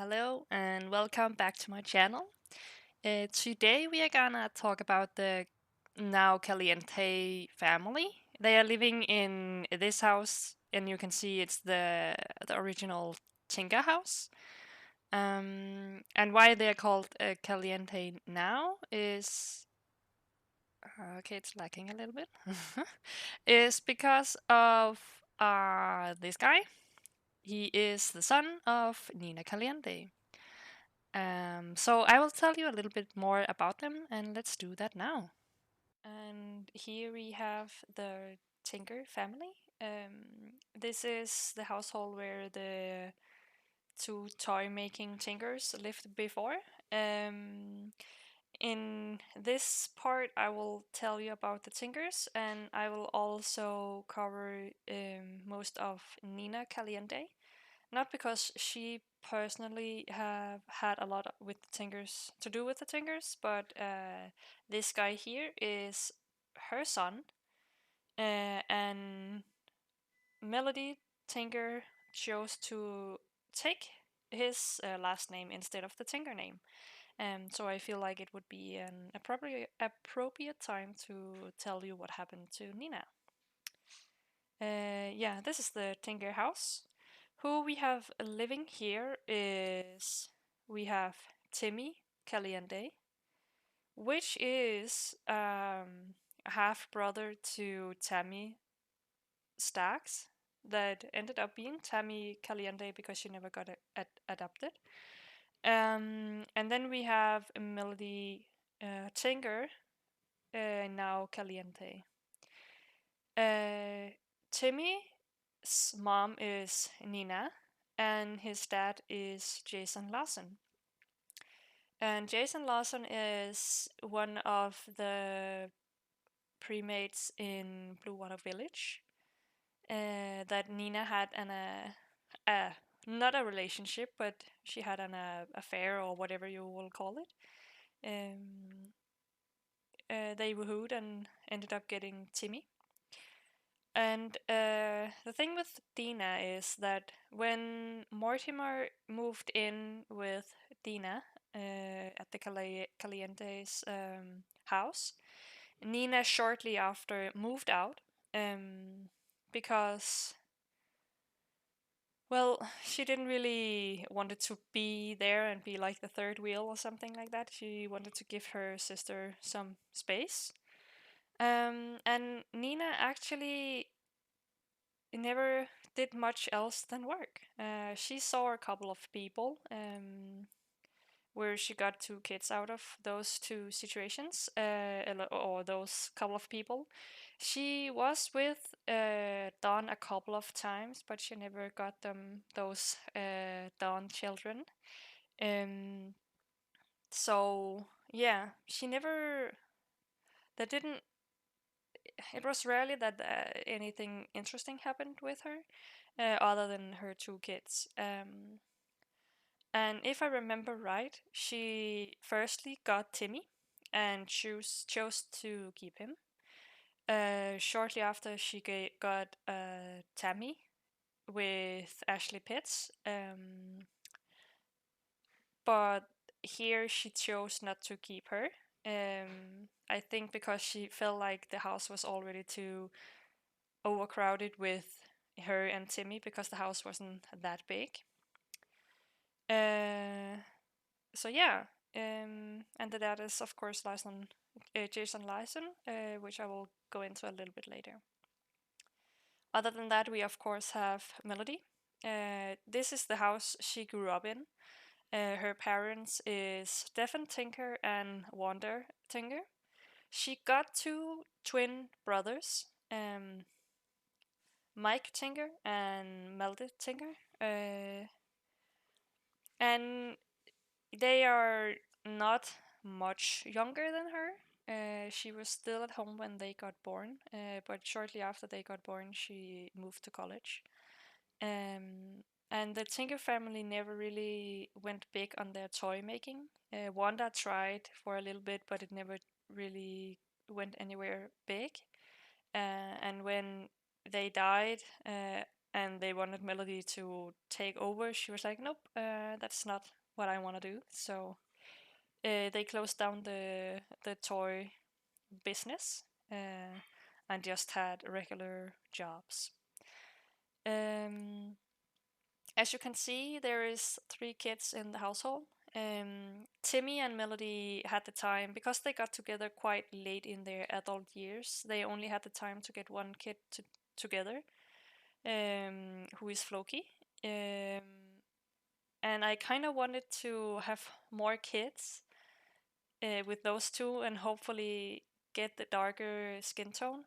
Hello and welcome back to my channel. Today we are gonna talk about the now Caliente family. They are living in this house, and you can see it's the original Tinker house. And why they are called Caliente now is okay. It's lacking a little bit. Is because of this guy. He is the son of Nina Caliente. So I will tell you a little bit more about them, and let's do that now. And here we have the Tinker family. This is the household where the two toy making Tinkers lived before. Um, in this part, I will tell you about the Tinkers, and I will also cover most of Nina Caliente. Not because she personally have had a lot with the Tinkers to do with the Tinkers, but this guy here is her son, and Melodi Tinker chose to take his last name instead of the Tinker name. So I feel like it would be an appropriate time to tell you what happened to Nina. Yeah, this is the Tinker house. Who we have living here is we have Timmy Caliente, which is a half brother to Tammy Stacks that ended up being Tammy Caliente because she never got adopted. And then we have Melody Tinker, now Caliente. Timmy's mom is Nina, and his dad is Jason Lawson. And Jason Lawson is one of the premates in Blue Water Village that Nina had not a relationship, but she had an affair or whatever you will call it. Um, they woohooed and ended up getting Timmy. And the thing with Dina is that when Mortimer moved in with Dina at the Caliente's house, Nina shortly after moved out because, well, she didn't really wanted to be there and be like the third wheel or something like that. She wanted to give her sister some space. And Nina actually never did much else than work. She saw a couple of people where she got two kids out of those two situations, or those couple of people. She was with Dawn a couple of times, but she never got them those Dawn children. Um, so yeah, she never. That didn't. It was rarely that anything interesting happened with her, other than her two kids. And if I remember right, she firstly got Timmy and chose to keep him. Shortly after, she got Tammy with Ashley Pitts. But here she chose not to keep her. I think because she felt like the house was already too overcrowded with her and Timmy because the house wasn't that big. Uh, so yeah, and that is of course Lyson, Jason Lyson, which I will go into a little bit later. Other than that, we of course have Melody. This is the house she grew up in. Her parents is Stefan Tinker and Wanda Tinker. She got two twin brothers, Mike Tinker and Melody Tinker, and they are not much younger than her. She was still at home when they got born, but shortly after they got born, she moved to college. And the Tinker family never really went big on their toy making. Wanda tried for a little bit, but it never really went anywhere big. And when they died, and they wanted Melody to take over, she was like, "Nope, that's not what I want to do." So they closed down the toy business and just had regular jobs. Um, as you can see, there is 3 kids in the household. Timmy and Melody had the time because they got together quite late in their adult years. They only had the time to get one kid together, who is Floki. And I kind of wanted to have more kids with those two and hopefully get the darker skin tone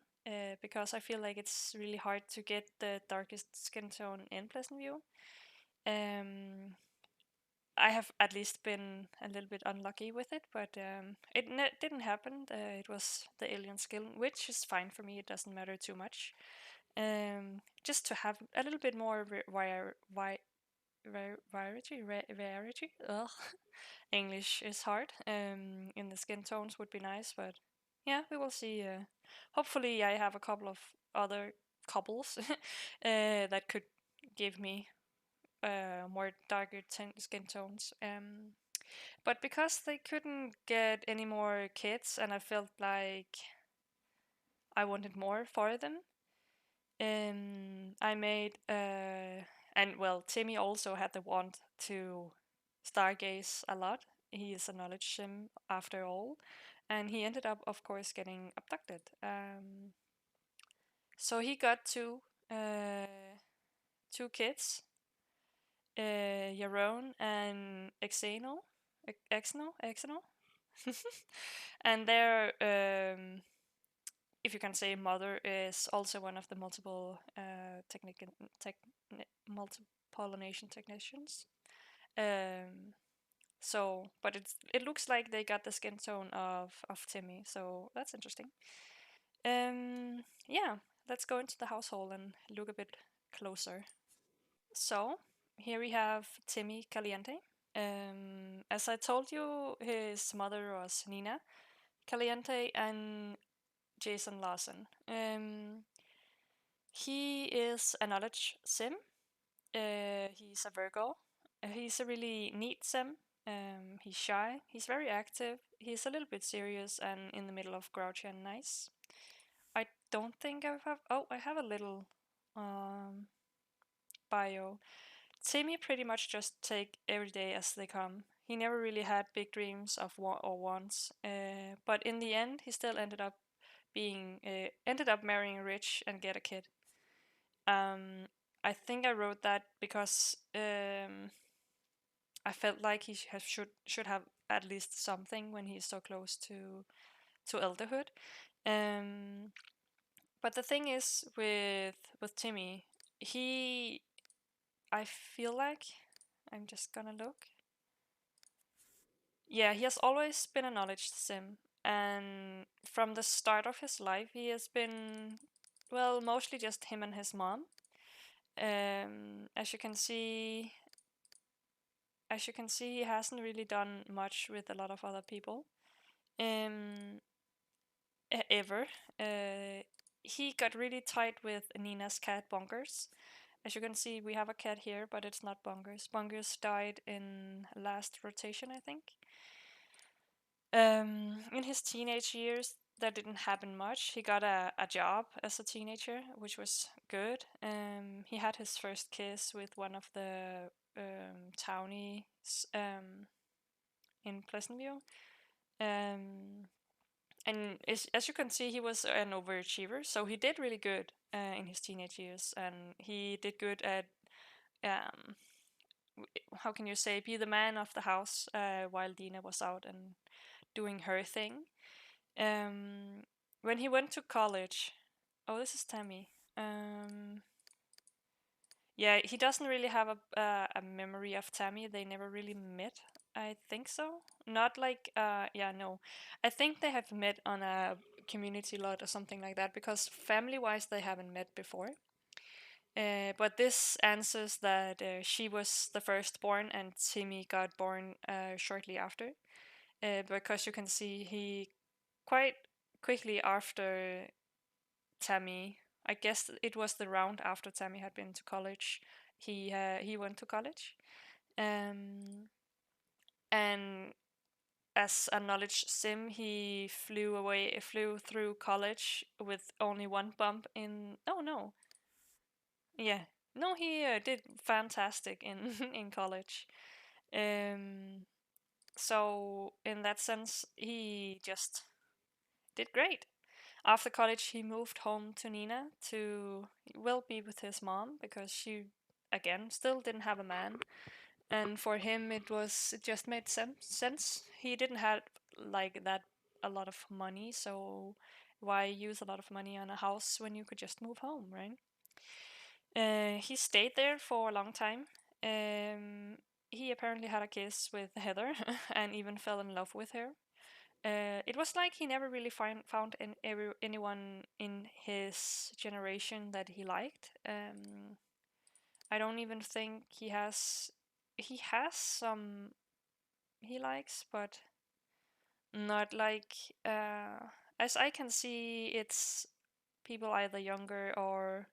because I feel like it's really hard to get the darkest skin tone in Pleasantview. I have at least been a little bit unlucky with it, but it didn't happen. It was the alien skin, which is fine for me. It doesn't matter too much. Just to have a little bit more variety. Ugh. English is hard. In the skin tones would be nice, but yeah, we will see. Hopefully, I have a couple of other couples that could give me more darker skin tones. But because they couldn't get any more kids, and I felt like I wanted more for them, I made and well, Timmy also had the want to stargaze a lot. He is a knowledge sim after all, and he ended up, of course, getting abducted. So he got two kids, Yaron and Exno, and their if you can say mother is also one of the multiple multi-pollination technicians. Um, but it looks like they got the skin tone of Timmy, so that's interesting. Yeah, let's go into the household and look a bit closer. So here we have Timmy Caliente. As I told you, his mother was Nina Caliente and Jason Larson. He is a knowledge sim. He's a Virgo. He's a really neat sim. He's shy. He's very active. He's a little bit serious and in the middle of grouchy and nice. I don't think I have. Oh, I have a little um, bio. Timmy pretty much just take every day as they come. He never really had big dreams of or wants, but in the end, he still ended up marrying rich and get a kid. Um, I think I wrote that because I felt like he should have at least something when he's so close to elderhood. Um, but the thing is with Timmy, he I feel like I'm just gonna look. Yeah, he has always been a knowledge sim, and from the start of his life, he has been well mostly just him and his mom. As you can see, he hasn't really done much with a lot of other people. Um, ever. He got really tight with Nina's cat Bonkers. As you can see, we have a cat here, but it's not Bonkers. Bonkers died in last rotation, I think. In his teenage years, that didn't happen much. He got a job as a teenager, which was good. He had his first kiss with one of the townies in Pleasantview. And as you can see, he was an overachiever, so he did really good in his teenage years, and he did good at um, how can you say, be the man of the house while Dina was out and doing her thing. Um, when he went to college, oh, this is Tammy. Yeah, he doesn't really have a memory of Tammy. They never really met. I think so. Not like yeah, no. I think they have met on a community lot or something like that because family wise they haven't met before. But this answers that she was the firstborn and Timmy got born shortly after. Because you can see he quite quickly after Tammy I guess it was the round after Tammy had been to college. He went to college, um, and as a knowledge sim, he flew through college with only one bump in. Oh no, yeah, no, he did fantastic in in college. Um, so in that sense, he just did great. After college, he moved home to Nina to will be with his mom because she again still didn't have a man, and for him it just made sense. He didn't have like that a lot of money, so why use a lot of money on a house when you could just move home, right? He stayed there for a long time. Um, he apparently had a kiss with Heather and even fell in love with her. It was like he never really found anyone in his generation that he liked. I don't even think he has some he likes, but not like as I can see, it's people either younger or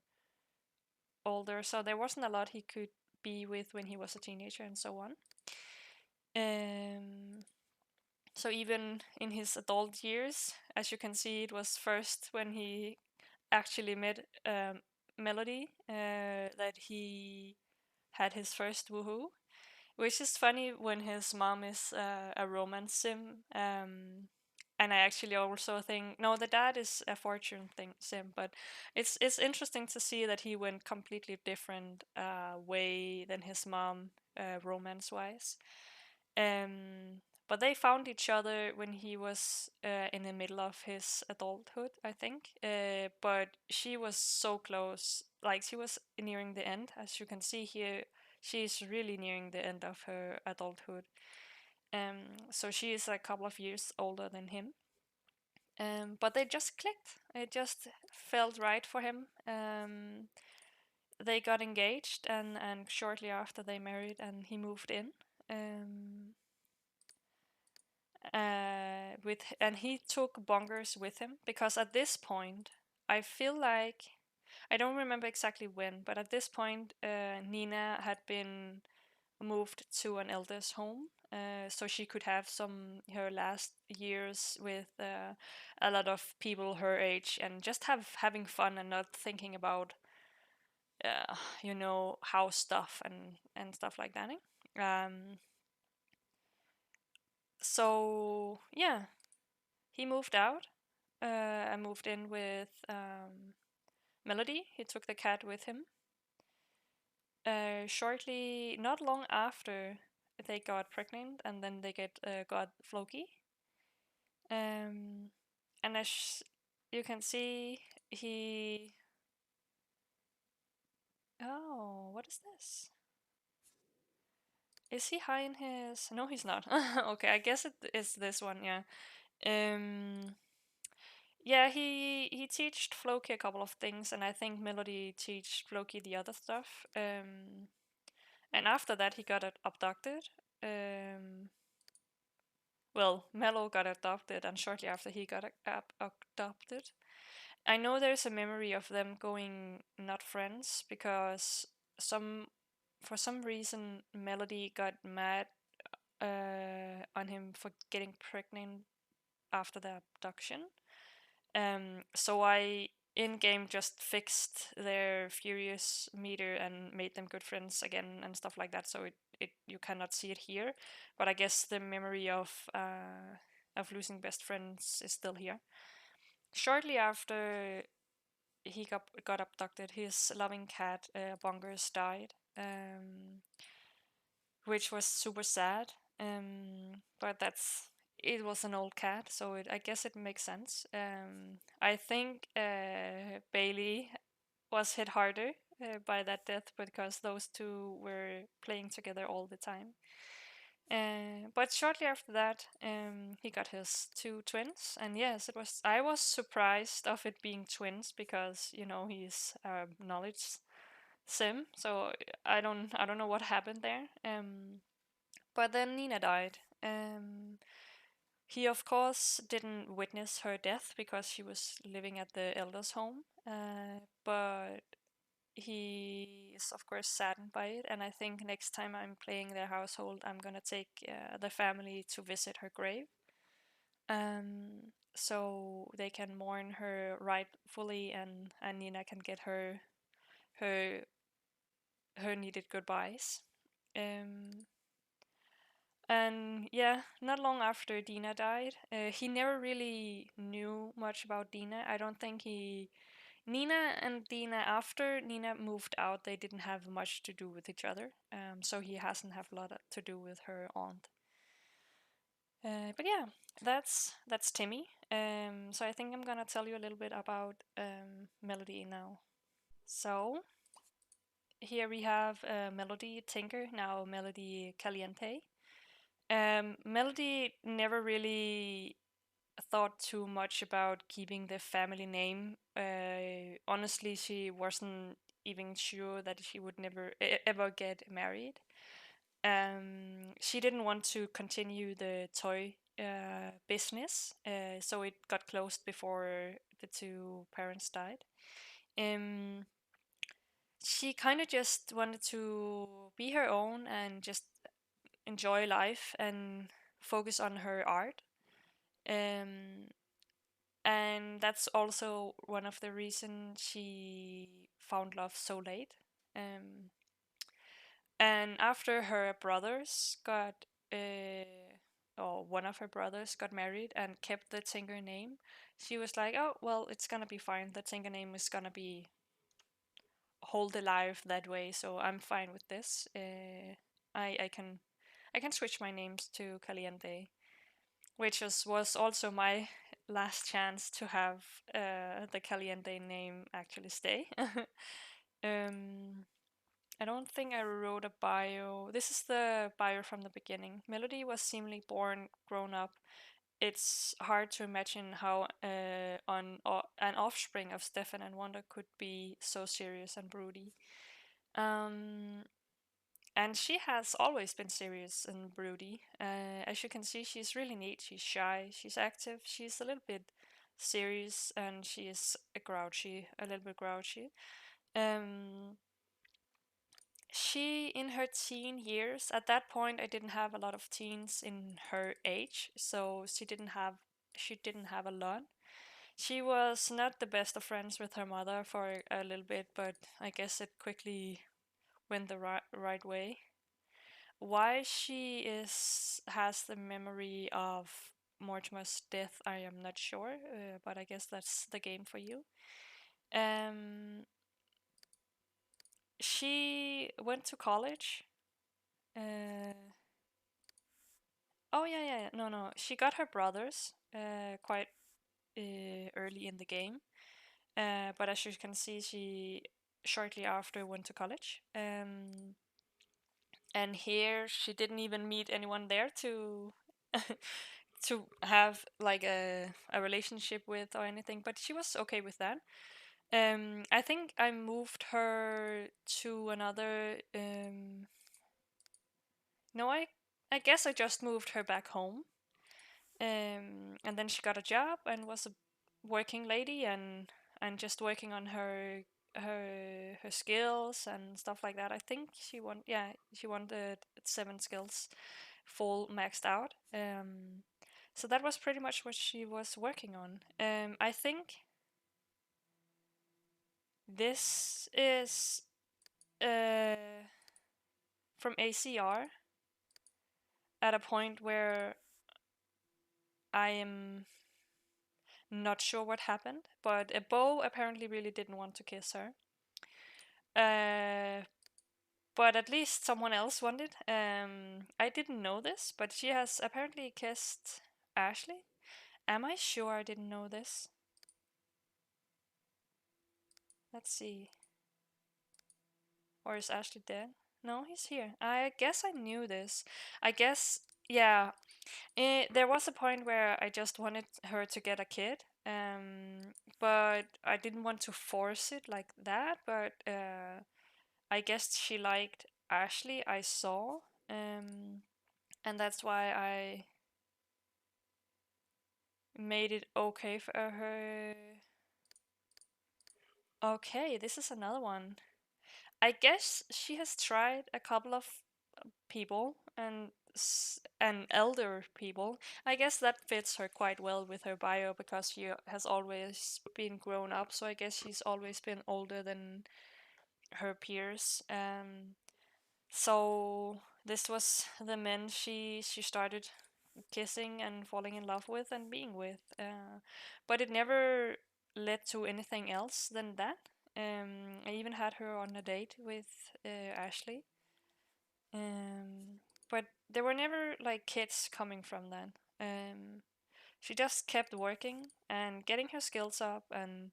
older. So there wasn't a lot he could be with when he was a teenager and so on. Um, so even in his adult years, as you can see, it was first when he actually met Melody that he had his first woohoo, which is funny when his mom is a romance sim. And I actually also think no, the dad is a fortune thing sim, but it's interesting to see that he went completely different way than his mom romance wise. Um, but they found each other when he was in the middle of his adulthood, I think. But she was so close, like she was nearing the end, as you can see here. She's really nearing the end of her adulthood. So she is a couple of years older than him. But they just clicked. It just felt right for him. They got engaged, and shortly after they married, and he moved in. Um, and he took Bongers with him because at this point, I feel like I don't remember exactly when, but at this point, Nina had been moved to an elder's home, so she could have her last years with a lot of people her age and just having fun and not thinking about house stuff and stuff like that. So yeah, he moved out and moved in with Melody. He took the cat with him. Shortly, not long after, they got pregnant, and then they got Floki. Um, and as you can see, he. Oh, what is this? Is he high in his? No, he's not. Okay, I guess it is this one. Yeah. Um. Yeah, he teached Floki a couple of things, and I think Melody teached Floki the other stuff. And after that, he got abducted. Um, well, Mello got adopted, and shortly after he got adopted. I know there's a memory of them going not friends because some for some reason Melody got mad on him for getting pregnant after the abduction. So I in game just fixed their furious meter and made them good friends again and stuff like that. So it you cannot see it here, but I guess the memory of losing best friends is still here. Shortly after he got abducted, his loving cat Bongers died, which was super sad. But it was an old cat, so I guess it makes sense. I think Bailey was hit harder by that death because those two were playing together all the time. But shortly after that, he got his two twins, and yes, it was. I was surprised of it being twins because he's a knowledge sim, so I don't know what happened there. But then Nina died. He, of course, didn't witness her death because she was living at the elders' home, but he is, of course, saddened by it. And I think next time I'm playing their household, I'm gonna take the family to visit her grave, so they can mourn her rightfully, and Nina can get her her needed goodbyes. Um, and yeah, not long after Dina died, he never really knew much about Dina. I don't think he. Nina and Dina, after Nina moved out, they didn't have much to do with each other. So he hasn't have a lot to do with her aunt. But yeah, that's Timmy. So I think I'm gonna tell you a little bit about Melody now. So here we have Melodi Tinker, now Melodi Caliente. Melody never really thought too much about keeping the family name. Honestly, she wasn't even sure that she would never ever get married. She didn't want to continue the toy business, so it got closed before the two parents died. Um, she kind of just wanted to be her own and just enjoy life and focus on her art. Um, and that's also one of the reasons she found love so late. Um, and after her brothers got, or one of her brothers got married and kept the Tinker name, she was like, "Oh well, it's gonna be fine. The Tinker name is gonna be hold alive that way, so I'm fine with this. I can switch my names to Caliente." Which was also my last chance to have the Caliente name actually stay. um, I don't think I wrote a bio. This is the bio from the beginning. Melody was seemingly born, grown up. It's hard to imagine how an offspring of Stefan and Wanda could be so serious and broody. Um, and she has always been serious and broody. As you can see, she's really neat. She's shy. She's active. She's a little bit serious, and she is a little bit grouchy. Um, she in her teen years. At that point, I didn't have a lot of teens in her age, so she didn't have a lot. She was not the best of friends with her mother for a little bit, but I guess it quickly went the right way. Why she is has the memory of Mortimer's death, I am not sure, but I guess that's the game for you. Um, she went to college. Uh, oh yeah, no, no. She got her brothers quite early in the game, but as you can see, she shortly after went to college. And here she didn't even meet anyone there to to have like a relationship with or anything, but she was okay with that. I think I moved her to another no, I guess I just moved her back home. And then she got a job and was a working lady, and just working on her skills and stuff like that. I think she wanted 7 skills full maxed out. So that was pretty much what she was working on. I think this is uh, from ACR at a point where I am not sure what happened, but Bo apparently really didn't want to kiss her. Uh, but at least someone else wanted. I didn't know this, but she has apparently kissed Ashley. Am I sure I didn't know this? Let's see. Or is Ashley dead? No, he's here. I guess I knew this. I guess, yeah. There was a point where I just wanted her to get a kid, but I didn't want to force it like that. But I guess she liked Ashley, I saw, and that's why made it okay for her. Okay, this is another one. I guess she has tried a couple of people and elder people. I guess that fits her quite well with her bio because she has always been grown up. So I guess she's always been older than her peers. So this was the men she started kissing and falling in love with and being with. But it never led to anything else than that. I even had her on a date with Ashley. Um, but there were never like kids coming from that. She just kept working and getting her skills up and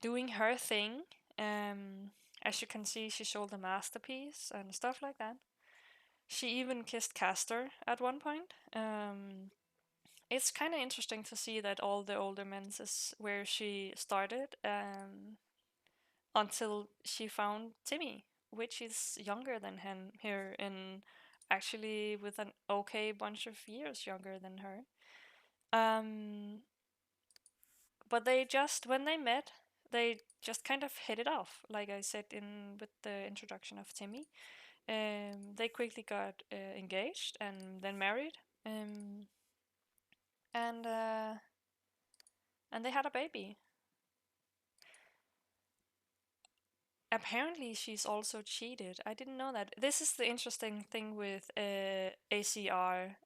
doing her thing. As you can see, she sold a masterpiece and stuff like that. She even kissed Castor at one point. It's kind of interesting to see that all the older men's is where she started until she found Timmy, which is younger than him here and actually with an okay bunch of years younger than her. Um, but they just when they met, they just kind of hit it off, like I said in with the introduction of Timmy. They quickly got engaged and then married, um, and uh, and they had a baby. Apparently, she's also cheated. I didn't know that. This is the interesting thing with ACR.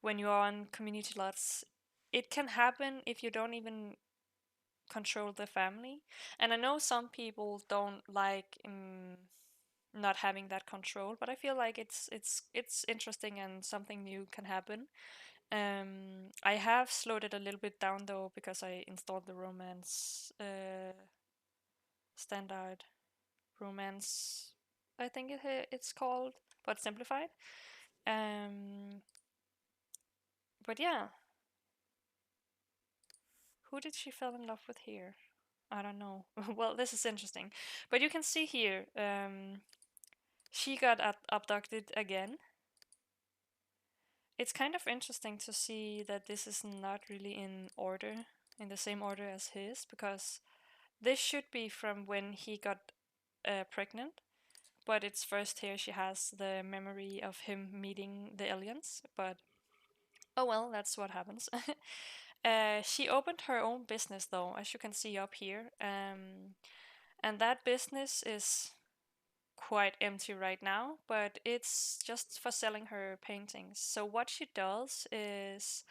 When you're on community lots, it can happen if you don't even control the family. And I know some people don't like not having that control, but I feel like it's interesting and something new can happen. I have slowed it a little bit down though because I installed the romance standard romance. I think it's called, but simplified. Um, but yeah, who did she fall in love with here? I don't know. Well, this is interesting, but you can see here, she got abducted again. It's kind of interesting to see that this is not really in order, in the same order as his, because this should be from when he got pregnant, but it's first here she has the memory of him meeting the aliens. But oh well, that's what happens. She opened her own business though, as you can see up here, and that business is quite empty right now, but it's just for selling her paintings. So what she does is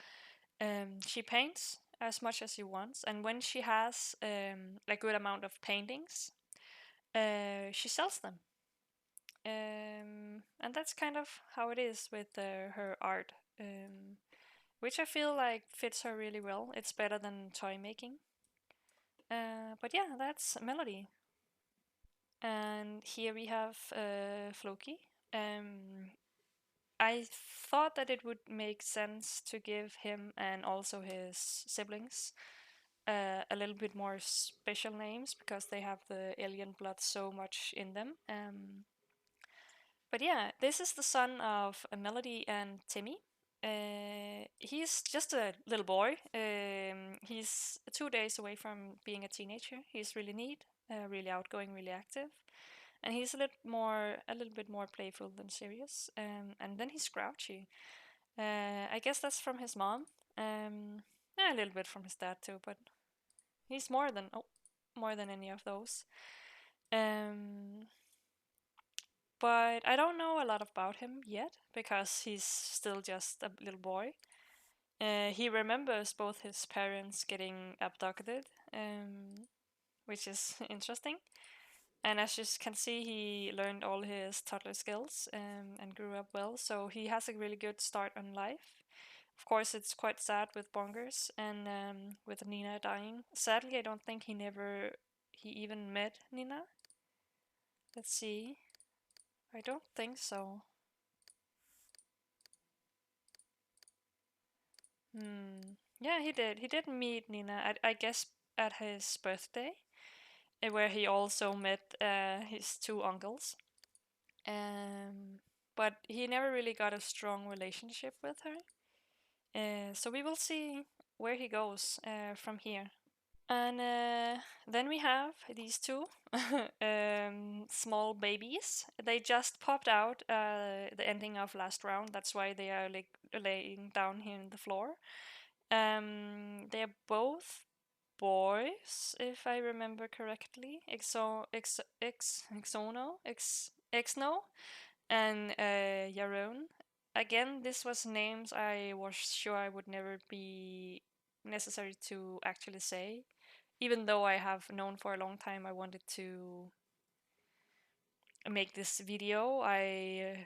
she paints as much as she wants, and when she has a good amount of paintings, she sells them. And that's kind of how it is with her art, which I feel like fits her really well. It's better than toy making. But yeah, that's Melody. And here we have Floki. Um, I thought that it would make sense to give him and also his siblings a little bit more special names because they have the alien blood so much in them. But yeah, this is the son of Melody and Timmy. He's just a little boy. He's 2 days away from being a teenager. He's really neat, really outgoing, really active, and he's a little bit more playful than serious. And then he's grouchy. I guess that's from his mom. Yeah, a little bit from his dad too, but he's more than any of those. Um, but I don't know a lot about him yet because he's still just a little boy. He remembers both his parents getting abducted, which is interesting. And as you can see, he learned all his toddler skills and grew up well. So he has a really good start on life. Of course, it's quite sad with Bongers and with Nina dying. Sadly, I don't think he even met Nina. Let's see. I don't think so. Yeah, he did. He did meet Nina, I guess, at his birthday, where he also met his two uncles. Um, but he never really got a strong relationship with her. So we will see where he goes from here. And then we have these two small babies. They just popped out the ending of last round. That's why they are like laying down here on the floor. They're both boys, if I remember correctly. Exno, and Yaron. Again, this was names I was sure I would never be necessary to actually say, even though I have known for a long time I wanted to make this video. I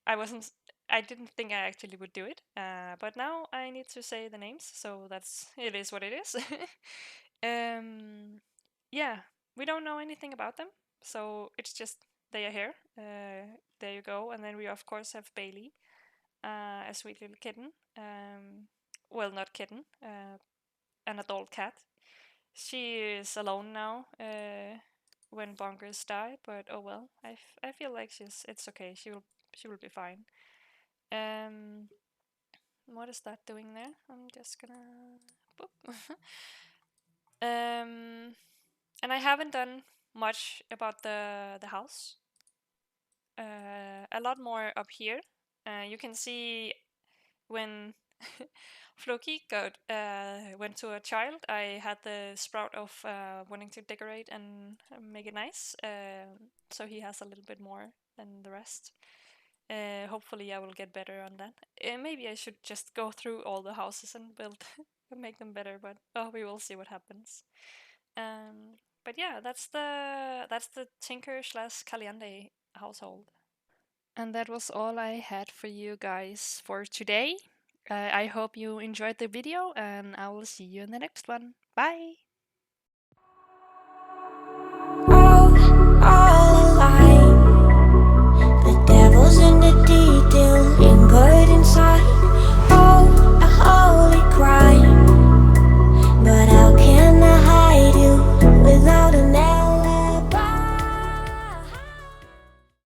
wasn't. I didn't think I actually would do it, but now I need to say the names, so it is what it is. Yeah, we don't know anything about them, so it's just they are here. There you go, and then we of course have Bailey, a sweet little kitten. Well, not kitten, an adult cat. She is alone now when Bonkers died, but oh well. I feel like it's okay. She will be fine. Um, what is that doing there? I'm just gonna boop. And I haven't done much about the house. A lot more up here. You can see when Floki went to a child, I had the sprout of wanting to decorate and make it nice. So he has a little bit more than the rest. Hopefully, I will get better on that. Maybe I should just go through all the houses and build, make them better. But we will see what happens. But yeah, that's the Tinker slash Caliente household. And that was all I had for you guys for today. I hope you enjoyed the video, and I will see you in the next one. Bye!